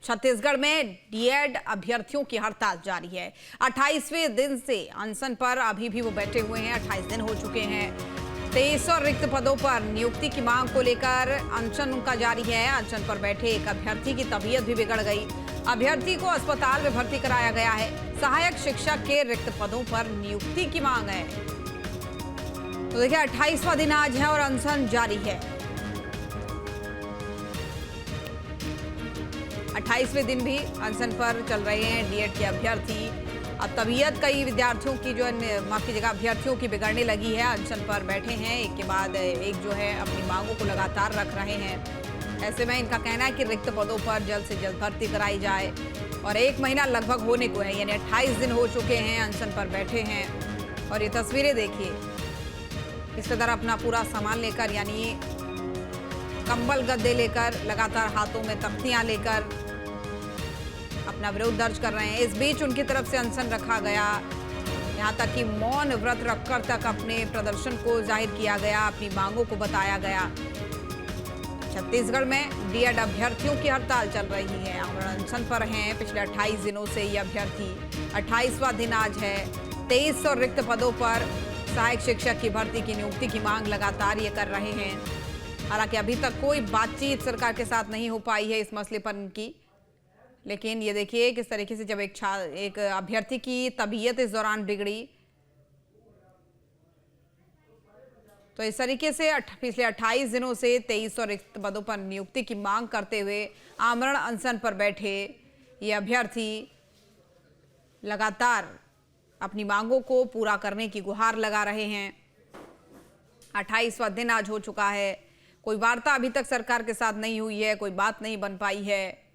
छत्तीसगढ़ में डीएड अभ्यर्थियों की हड़ताल जारी है। 28वें दिन से अनशन पर अभी भी वो बैठे हुए हैं। 28 दिन हो चुके हैं। 2300 रिक्त पदों पर नियुक्ति की मांग को लेकर अनशन उनका जारी है। अनशन पर बैठे एक अभ्यर्थी की तबीयत भी बिगड़ गई। अभ्यर्थी को अस्पताल में भर्ती कराया गया है। सहायक शिक्षक के रिक्त पदों पर नियुक्ति की मांग है। तो देखिए 28वां दिन आज है और अनशन जारी है। 28वें दिन भी अनशन पर चल रहे हैं डीएड के अभ्यर्थी। अब तबीयत कई विद्यार्थियों की अभ्यर्थियों की बिगड़ने लगी है। अनशन पर बैठे हैं, एक के बाद एक जो है अपनी मांगों को लगातार रख रहे हैं। ऐसे में इनका कहना है कि रिक्त पदों पर जल्द से जल्द भर्ती कराई जाए और 1 महीना लगभग होने को है, यानी 28 दिन हो चुके हैं अनशन पर बैठे हैं। और ये तस्वीरें देखिए, इस तरह अपना पूरा सामान लेकर, यानी कंबल गद्दे लेकर, लगातार हाथों में तख्तियां लेकर अपना विरोध दर्ज कर रहे हैं। इस बीच उनकी तरफ से अनशन रखा गया, यहां तक कि मौन व्रत रखकर तक अपने प्रदर्शन को जाहिर किया गया, अपनी मांगों को बताया गया। छत्तीसगढ़ में डीएड अभ्यर्थियों की हड़ताल चल रही है और अनशन पर हैं पिछले 28 दिनों से ये अभ्यर्थी। 28वां दिन आज है। 2300 रिक्त पदों पर सहायक शिक्षक की भर्ती की नियुक्ति की मांग लगातार ये कर रहे हैं। हालांकि अभी तक कोई बातचीत सरकार के साथ नहीं हो पाई है इस मसले पर उनकी। लेकिन ये देखिए किस तरीके से जब एक अभ्यर्थी की तबीयत इस दौरान बिगड़ी, तो इस तरीके से पिछले 28 दिनों से 2300 रिक्त पदों पर नियुक्ति की मांग करते हुए आमरण अनशन पर बैठे ये अभ्यर्थी लगातार अपनी मांगों को पूरा करने की गुहार लगा रहे हैं। 28वां दिन आज हो चुका है। कोई वार्ता अभी तक सरकार के साथ नहीं हुई है, कोई बात नहीं बन पाई है।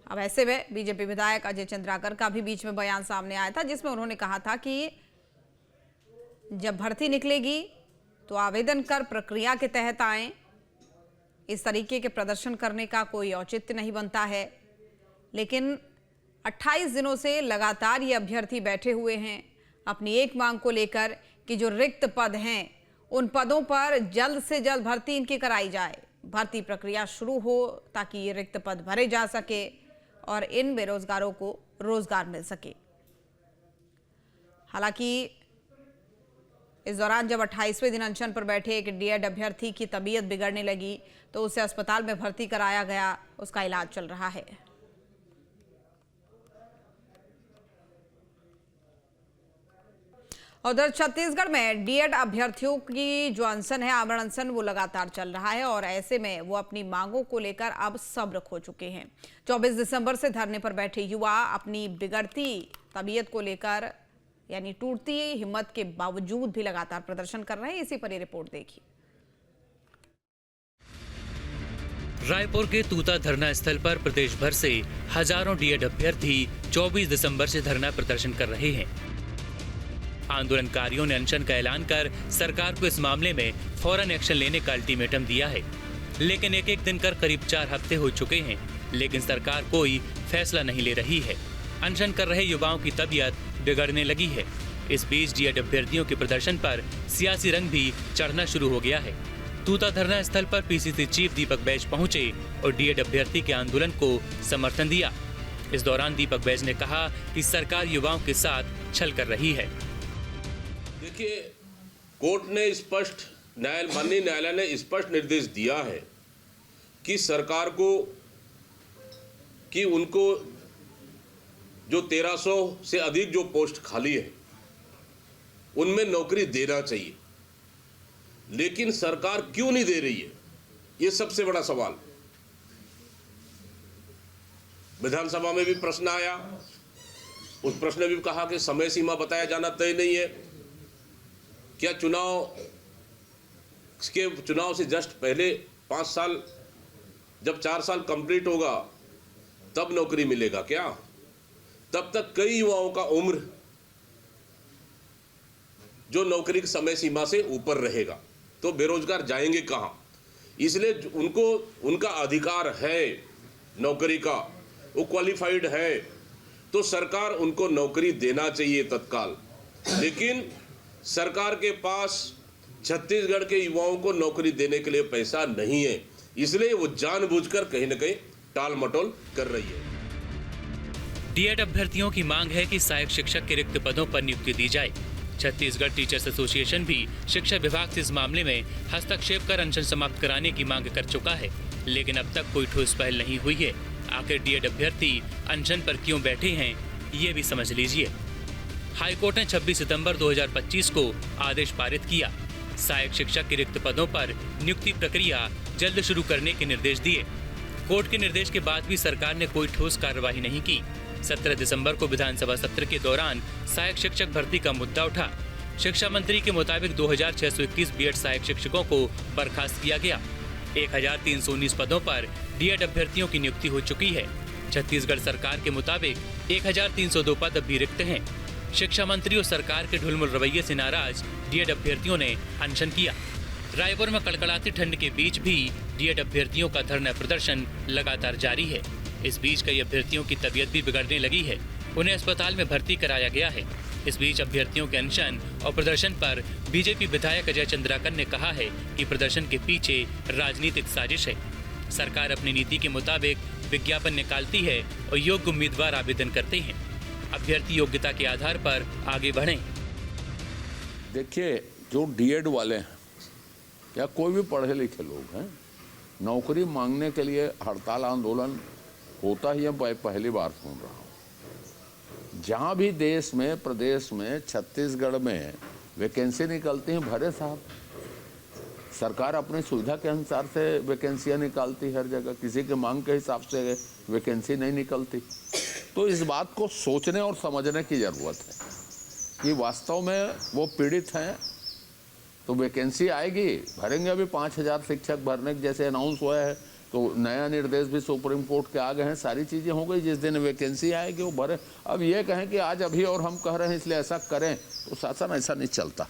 अब ऐसे में बीजेपी विधायक अजय चंद्राकर का भी बीच में बयान सामने आया था, जिसमें उन्होंने कहा था कि जब भर्ती निकलेगी तो आवेदन कर प्रक्रिया के तहत आएं। इस तरीके के प्रदर्शन करने का कोई औचित्य नहीं बनता है। लेकिन 28 दिनों से लगातार ये अभ्यर्थी बैठे हुए हैं अपनी एक मांग को लेकर कि जो रिक्त पद हैं उन पदों पर जल्द से जल्द भर्ती इनकी कराई जाए, भर्ती प्रक्रिया शुरू हो ताकि ये रिक्त पद भरे जा सके और इन बेरोजगारों को रोजगार मिल सके। हालांकि इस दौरान जब 28वें दिन अनशन पर बैठे एक डीएड अभ्यर्थी की तबीयत बिगड़ने लगी तो उसे अस्पताल में भर्ती कराया गया, उसका इलाज चल रहा है। उधर छत्तीसगढ़ में डीएड अभ्यर्थियों की जो अनशन है, आमरण अनशन, वो लगातार चल रहा है और ऐसे में वो अपनी मांगों को लेकर अब सब्र खो चुके हैं। 24 दिसंबर से धरने पर बैठे युवा अपनी बिगड़ती तबीयत को लेकर, यानी टूटती हिम्मत के बावजूद भी लगातार प्रदर्शन कर रहे हैं। इसी पर ये रिपोर्ट देखिए। रायपुर के तूता धरना स्थल पर प्रदेश भर से हजारों डीएड अभ्यर्थी 24 दिसंबर से धरना प्रदर्शन कर रहे हैं। आंदोलनकारियों ने अनशन का ऐलान कर सरकार को इस मामले में फौरन एक्शन लेने का अल्टीमेटम दिया है। लेकिन एक दिन कर करीब 4 हफ्ते हो चुके हैं, लेकिन सरकार कोई फैसला नहीं ले रही है। अनशन कर रहे युवाओं की तबीयत बिगड़ने लगी है। इस बीच डीएड अभ्यर्थियों के प्रदर्शन पर सियासी रंग भी चढ़ना शुरू हो गया है। तूता धरना स्थल पर पीसीसी चीफ दीपक बैज पहुंचे और डीएड अभ्यर्थी के आंदोलन को समर्थन दिया। इस दौरान दीपक बैज ने कहा कि सरकार युवाओं के साथ छल कर रही है। देखिए, कोर्ट ने माननीय न्यायालय ने स्पष्ट निर्देश दिया है कि सरकार को कि उनको जो 1300 से अधिक जो पोस्ट खाली है उनमें नौकरी देना चाहिए। लेकिन सरकार क्यों नहीं दे रही है, ये सबसे बड़ा सवाल। विधानसभा में भी प्रश्न आया, उस प्रश्न में भी कहा कि समय सीमा बताया जाना तय नहीं है। क्या चुनाव से जस्ट पहले 5 साल, जब 4 साल कंप्लीट होगा तब नौकरी मिलेगा क्या? तब तक कई युवाओं का उम्र जो नौकरी की समय सीमा से ऊपर रहेगा, तो बेरोजगार जाएंगे कहां? इसलिए उनका अधिकार है नौकरी का, वो क्वालिफाइड है, तो सरकार उनको नौकरी देना चाहिए तत्काल। लेकिन सरकार के पास छत्तीसगढ़ के युवाओं को नौकरी देने के लिए पैसा नहीं है, इसलिए वो जानबूझकर कहीं न कहीं टाल मटोल कर रही है। डीएड अभ्यर्थियों की मांग है कि सहायक शिक्षक के रिक्त पदों पर नियुक्ति दी जाए। छत्तीसगढ़ टीचर्स एसोसिएशन भी शिक्षा विभाग से इस मामले में हस्तक्षेप कर अनशन समाप्त कराने की मांग कर चुका है, लेकिन अब तक कोई ठोस पहल नहीं हुई है। आखिर डीएड अभ्यर्थी अनशन पर क्यों बैठे हैं, ये भी समझ लीजिए। हाईकोर्ट ने 26 सितंबर 2025 को आदेश पारित किया। सहायक शिक्षक के रिक्त पदों पर नियुक्ति प्रक्रिया जल्द शुरू करने के निर्देश दिए। कोर्ट के निर्देश के बाद भी सरकार ने कोई ठोस कार्यवाही नहीं की। 17 दिसंबर को विधानसभा सत्र के दौरान सहायक शिक्षक भर्ती का मुद्दा उठा। शिक्षा मंत्री के मुताबिक 2621 बीएड सहायक शिक्षकों को बर्खास्त किया गया। 1319 पदों पर डीएड अभ्यर्थियों की नियुक्ति हो चुकी है। छत्तीसगढ़ सरकार के मुताबिक 1302 पद अभी रिक्त हैं। शिक्षा मंत्री और सरकार के ढुलमुल रवैये से नाराज डीएड अभ्यर्थियों ने अनशन किया। रायपुर में कड़कड़ाती ठंड के बीच भी डीएड अभ्यर्थियों का धरना प्रदर्शन लगातार जारी है। इस बीच कई अभ्यर्थियों की तबीयत भी बिगड़ने लगी है। उन्हें अस्पताल में भर्ती कराया गया है। इस बीच अभ्यर्थियों के अनशन और प्रदर्शन पर बीजेपी विधायक अजय चंद्राकर ने कहा है कि प्रदर्शन के पीछे राजनीतिक साजिश है। सरकार अपनी नीति के मुताबिक विज्ञापन निकालती है और योग्य उम्मीदवार आवेदन करते हैं। अभ्यर्थी योग्यता के आधार पर आगे बढ़ें। देखिए, जो डीएड वाले हैं या कोई भी पढ़े लिखे लोग हैं, नौकरी मांगने के लिए हड़ताल आंदोलन होता ही है, पहली बार सुन रहा हूँ। जहाँ भी देश में, प्रदेश में, छत्तीसगढ़ में वैकेंसी निकलती हैं, भरे साहब। सरकार अपनी सुविधा के अनुसार से वैकेंसियाँ निकालती हर जगह, किसी के मांग के हिसाब से वैकेंसी नहीं निकलती। तो इस बात को सोचने और समझने की ज़रूरत है कि वास्तव में वो पीड़ित हैं, तो वैकेंसी आएगी, भरेंगे। अभी 5000 शिक्षक भरने के जैसे अनाउंस हुआ है, तो नया निर्देश भी सुप्रीम कोर्ट के आ गए हैं, सारी चीज़ें हो गई। जिस दिन वैकेंसी आएगी वो भरे। अब ये कहें कि आज अभी और हम कह रहे हैं इसलिए ऐसा करें, तो शासन ऐसा नहीं चलता।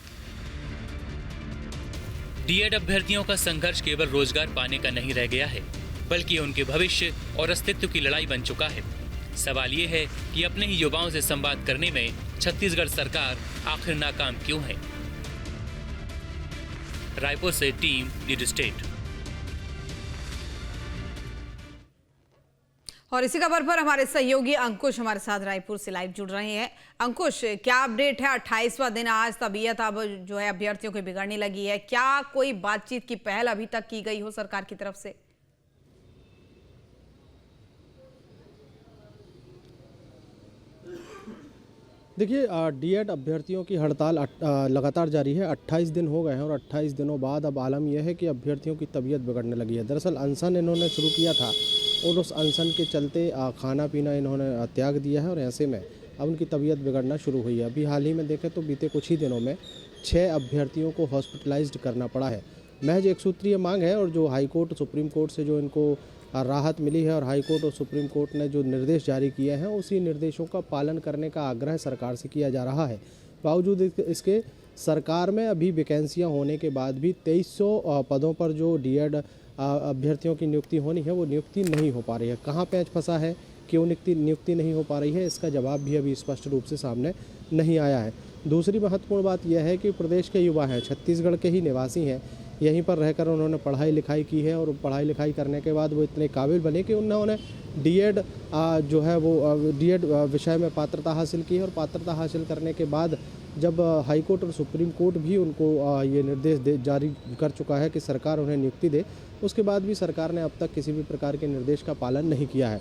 डीएड अभ्यर्थियों का संघर्ष केवल रोजगार पाने का नहीं रह गया है, बल्कि उनके भविष्य और अस्तित्व की लड़ाई बन चुका है। सवाल ये है कि अपने ही युवाओं से संवाद करने में छत्तीसगढ़ सरकार आखिर नाकाम क्यों है। रायपुर से टीम लीड स्टेट। और इसी खबर पर हमारे सहयोगी अंकुश हमारे साथ रायपुर से लाइव जुड़ रहे हैं। अंकुश, क्या अपडेट है? 28वां दिन आज, तबीयत अब जो है अभ्यर्थियों की बिगड़ने लगी है। क्या कोई बातचीत की पहल अभी तक की गई हो सरकार की तरफ से? देखिए, डीएड अभ्यर्थियों की हड़ताल लगातार जारी है। 28 दिन हो गए हैं और 28 दिनों बाद अब आलम यह है कि अभ्यर्थियों की तबीयत बिगड़ने लगी है। दरअसल अनशन इन्होंने शुरू किया था और उस अनशन के चलते खाना पीना इन्होंने त्याग दिया है और ऐसे में अब उनकी तबीयत बिगड़ना शुरू हुई है। अभी हाल ही में देखें तो बीते कुछ ही दिनों में 6 अभ्यर्थियों को हॉस्पिटलाइज्ड करना पड़ा है। महज एक सूत्रीय मांग है और जो हाईकोर्ट सुप्रीम कोर्ट से जो इनको राहत मिली है और हाईकोर्ट और सुप्रीम कोर्ट ने जो निर्देश जारी किए हैं, उसी निर्देशों का पालन करने का आग्रह सरकार से किया जा रहा है। बावजूद इसके सरकार में अभी वैकेंसियां होने के बाद भी 2300 पदों पर जो डीएड अभ्यर्थियों की नियुक्ति होनी है, वो नियुक्ति नहीं हो पा रही है। कहाँ पेंच फंसा है, क्यों नियुक्ति नहीं हो पा रही है, इसका जवाब भी अभी स्पष्ट रूप से सामने नहीं आया है। दूसरी महत्वपूर्ण बात यह है कि प्रदेश के युवा हैं, छत्तीसगढ़ के ही निवासी हैं, यहीं पर रहकर उन्होंने पढ़ाई लिखाई की है और पढ़ाई लिखाई करने के बाद वो इतने काबिल बने कि उन्होंने डीएड जो है वो डीएड विषय में पात्रता हासिल की है और पात्रता हासिल करने के बाद जब हाईकोर्ट और सुप्रीम कोर्ट भी उनको ये निर्देश जारी कर चुका है कि सरकार उन्हें नियुक्ति दे, उसके बाद भी सरकार ने अब तक किसी भी प्रकार के निर्देश का पालन नहीं किया है।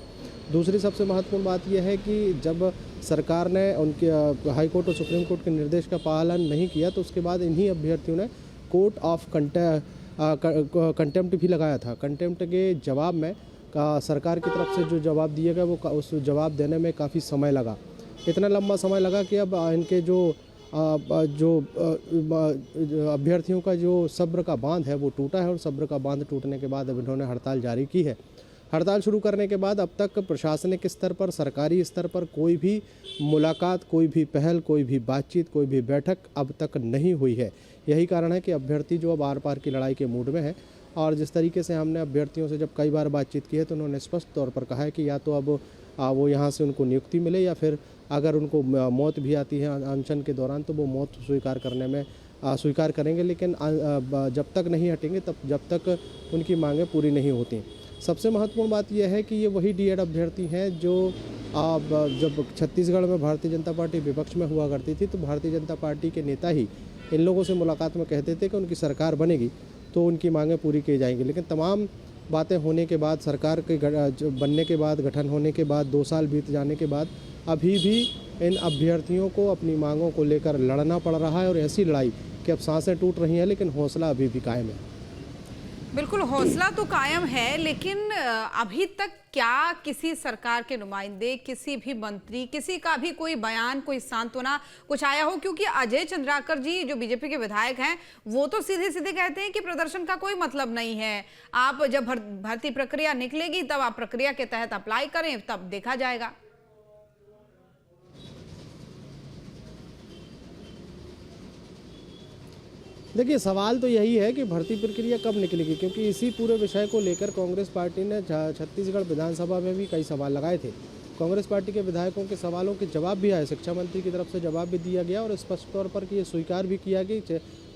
दूसरी सबसे महत्वपूर्ण बात यह है कि जब सरकार ने उनके हाईकोर्ट और सुप्रीम कोर्ट के निर्देश का पालन नहीं किया, तो उसके बाद इन्हीं अभ्यर्थियों ने कोर्ट ऑफ कंटेम्प्ट भी लगाया था। कंटेम्प्ट के जवाब में सरकार की तरफ से जो जवाब दिए गए, वो उस जवाब देने में काफ़ी समय लगा। इतना लंबा समय लगा कि अब इनके जो अभ्यर्थियों का जो सब्र का बांध है वो टूटा है और सब्र का बांध टूटने के बाद अब इन्होंने हड़ताल जारी की है। हड़ताल शुरू करने के बाद अब तक प्रशासनिक स्तर पर, सरकारी स्तर पर कोई भी मुलाकात, कोई भी पहल, कोई भी बातचीत, कोई भी बैठक अब तक नहीं हुई है। यही कारण है कि अभ्यर्थी जो अब आर पार की लड़ाई के मूड में है। और जिस तरीके से हमने अभ्यर्थियों से जब कई बार बातचीत की है, तो उन्होंने स्पष्ट तौर पर कहा है कि या तो अब वो यहाँ से उनको नियुक्ति मिले, या फिर अगर उनको मौत भी आती है अनशन के दौरान तो वो मौत स्वीकार करेंगे, लेकिन जब तक नहीं हटेंगे जब तक उनकी मांगें पूरी नहीं होती। सबसे महत्वपूर्ण बात यह है कि ये वही डीएड अभ्यर्थी हैं जो जब छत्तीसगढ़ में भारतीय जनता पार्टी विपक्ष में हुआ करती थी तो भारतीय जनता पार्टी के नेता ही इन लोगों से मुलाकात में कहते थे कि उनकी सरकार बनेगी तो उनकी मांगें पूरी की जाएंगी। लेकिन तमाम बातें होने के बाद, सरकार के बनने के बाद, गठन होने के बाद, 2 साल बीत जाने के बाद अभी भी इन अभ्यर्थियों को अपनी मांगों को लेकर लड़ना पड़ रहा है और ऐसी लड़ाई कि अब सांसें टूट रही हैं लेकिन हौसला अभी भी कायम है। बिल्कुल, हौसला तो कायम है, लेकिन अभी तक क्या किसी सरकार के नुमाइंदे, किसी भी मंत्री, किसी का भी कोई बयान, कोई सांत्वना कुछ आया हो? क्योंकि अजय चंद्राकर जी जो बीजेपी के विधायक हैं वो तो सीधे सीधे कहते हैं कि प्रदर्शन का कोई मतलब नहीं है, आप जब भर्ती प्रक्रिया निकलेगी तब आप प्रक्रिया के तहत अप्लाई करें, तब देखा जाएगा। देखिए, सवाल तो यही है कि भर्ती प्रक्रिया कब निकलेगी, क्योंकि इसी पूरे विषय को लेकर कांग्रेस पार्टी ने छत्तीसगढ़ विधानसभा में भी कई सवाल लगाए थे। कांग्रेस पार्टी के विधायकों के सवालों के जवाब भी आए, शिक्षा मंत्री की तरफ से जवाब भी दिया गया और स्पष्ट तौर पर कि ये स्वीकार भी किया कि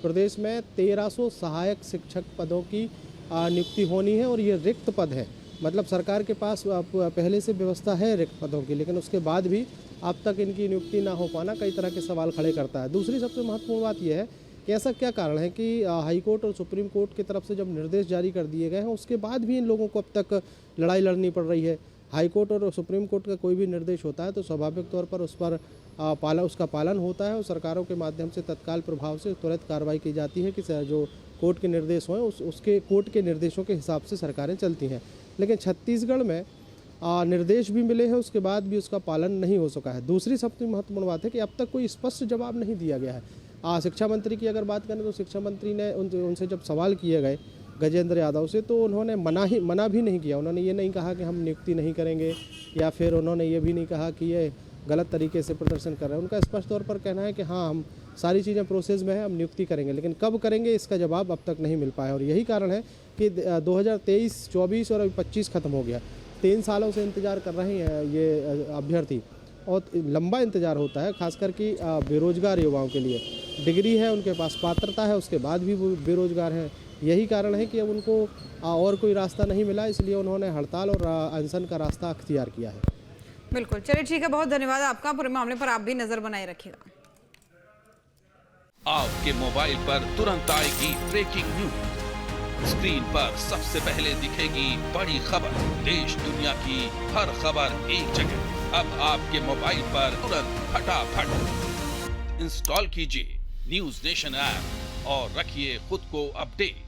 प्रदेश में 1300 सहायक शिक्षक पदों की नियुक्ति होनी है और ये रिक्त पद है। मतलब सरकार के पास पहले से व्यवस्था है रिक्त पदों की, लेकिन उसके बाद भी अब तक इनकी नियुक्ति ना हो पाना कई तरह के सवाल खड़े करता है। दूसरी सबसे महत्वपूर्ण बात यह है कि ऐसा क्या कारण है कि हाई कोर्ट और सुप्रीम कोर्ट की तरफ से जब निर्देश जारी कर दिए गए हैं उसके बाद भी इन लोगों को अब तक लड़ाई लड़नी पड़ रही है। हाई कोर्ट और सुप्रीम कोर्ट का कोई भी निर्देश होता है तो स्वाभाविक तौर पर उस पर उसका पालन होता है और सरकारों के माध्यम से तत्काल प्रभाव से तुरंत कार्रवाई की जाती है कि जो कोर्ट के निर्देश हों उसके कोर्ट के निर्देशों के हिसाब से सरकारें चलती हैं। लेकिन छत्तीसगढ़ में निर्देश भी मिले हैं, उसके बाद भी उसका पालन नहीं हो सका है। दूसरी सबसे महत्वपूर्ण बात है कि अब तक कोई स्पष्ट जवाब नहीं दिया गया है। शिक्षा मंत्री की अगर बात करें तो शिक्षा मंत्री ने उनसे जब सवाल किए गए गजेंद्र यादव से तो उन्होंने मना भी नहीं किया। उन्होंने ये नहीं कहा कि हम नियुक्ति नहीं करेंगे या फिर उन्होंने ये भी नहीं कहा कि ये गलत तरीके से प्रदर्शन कर रहे हैं। उनका स्पष्ट तौर पर कहना है कि हाँ, हम सारी चीज़ें प्रोसेस में है, हम नियुक्ति करेंगे, लेकिन कब करेंगे इसका जवाब अब तक नहीं मिल पाया। और यही कारण है कि 2023, 24 और अभी 25 खत्म हो गया। 3 सालों से इंतज़ार कर रहे हैं ये अभ्यर्थी और लंबा इंतज़ार होता है, खासकर कि बेरोजगार युवाओं के लिए। डिग्री है, उनके पास पात्रता है, उसके बाद भी वो बेरोजगार हैं। यही कारण है कि अब उनको और कोई रास्ता नहीं मिला, इसलिए उन्होंने हड़ताल और अनशन का रास्ता अख्तियार किया है। बिल्कुल, चलिए ठीक है, बहुत धन्यवाद आपका। पूरे मामले पर आप भी नजर बनाए रखिएगा। आपके मोबाइल पर तुरंत आएगी ब्रेकिंग न्यूज, स्क्रीन पर सबसे पहले दिखेगी बड़ी खबर, देश दुनिया की हर खबर एक जगह। अब आपके मोबाइल पर तुरंत फटाफट इंस्टॉल कीजिए न्यूज़ नेशन ऐप और रखिए खुद को अपडेट।